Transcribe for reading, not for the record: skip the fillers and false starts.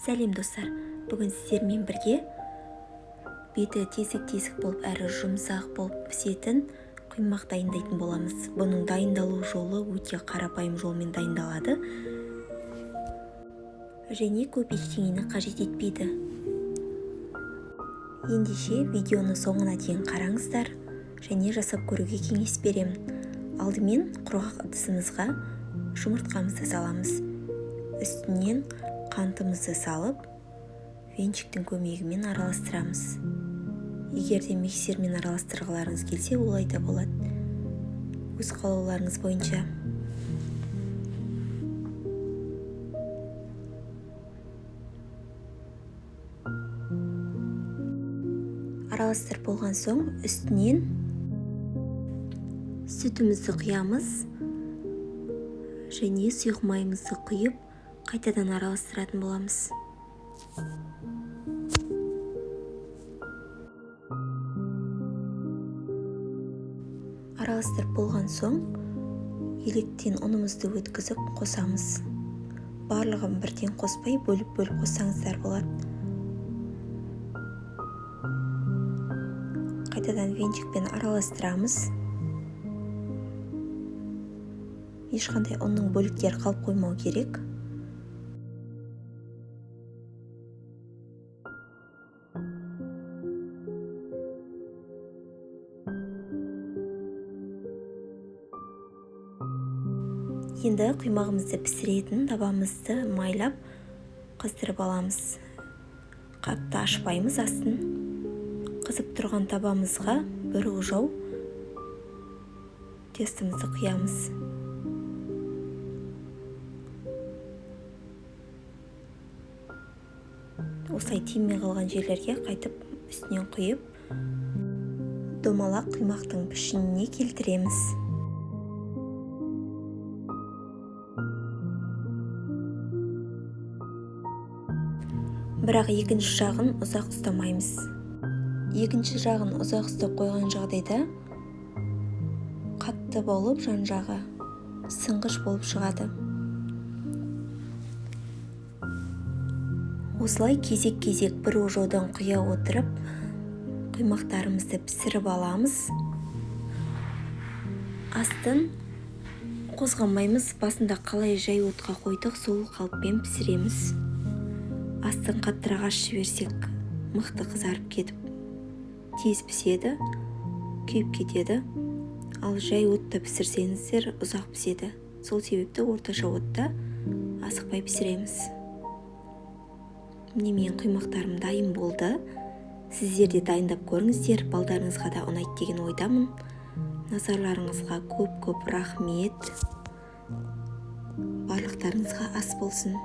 Сәлем достар, бүгін сіздермен бірге беті тесік-тесік болып әрі жұмсақ болып пісетін құймақ дайындайтын боламыз. Бұның дайындалу жолы өте қарапайым жолмен дайындалады және көп ештеңені қажет етпейді. Ендеше видеоны соңына дейін қараңыздар және жасап көруге кеңес беремін. Алдымен құрғақ ыдысымызға жұмыртқамызды саламыз. Үстінен қантымызды салып, венчиктің көмегімен араластырамыз. Егер де миксермен араластырғыларыңыз келсе, олай да болады. Өз қалауларыңыз бойынша. Араластырып болған соң, үстінен сүтімізді құямыз және сұйық майымызды құйып, қайтадан араластыратын боламыз. Араластырып болған соң, електен ұнымызды өткізіп қосамыз. Барлығын бірден қоспай, бөліп-бөліп қоссаңыздар болады. Қайтадан венчикпен араластырамыз. Ешқандай ұнның бөліктері қалып қоймау керек. Енді құймағымызды пісіретін табамызды майлап қыздырып аламыз. Қатты ашпаймыз астын. Қызып тұрған табамызға бір ожау тестімізді құямыз. Осылай тимей қалған жерлерге қайтып үстінен құйып, домалақ құймақтың пішініне келтіреміз. Бірақ екінші жағын ұзақ ұстамаймыз. Екінші жағын ұзақ ұстап қойған жағдайда қатты болып жан жағы сынғыш болып шығады. Осылай кезек-кезек бір ожаудан құя отырып, құймақтарымызды пісіріп аламыз. Астын қозғамаймыз, басында қалай жай отқа қойдық, сол қалыппен пісіреміз. Астын қаттырақ ашып жіберсек, мықты қызарып кетіп, тез піседі, күйіп кетеді. Ал жай отта пісірсеңіздер, ұзақ піседі. Сол себепті орташа отта асықпай пісіреміз. Міне менің құймақтарым дайын болды. Сіздер де дайындап көріңіздер, балдарыңызға да ұнайды деген ойдамын. Назарларыңызға көп-көп рахмет. Барлықтарыңызға ас болсын.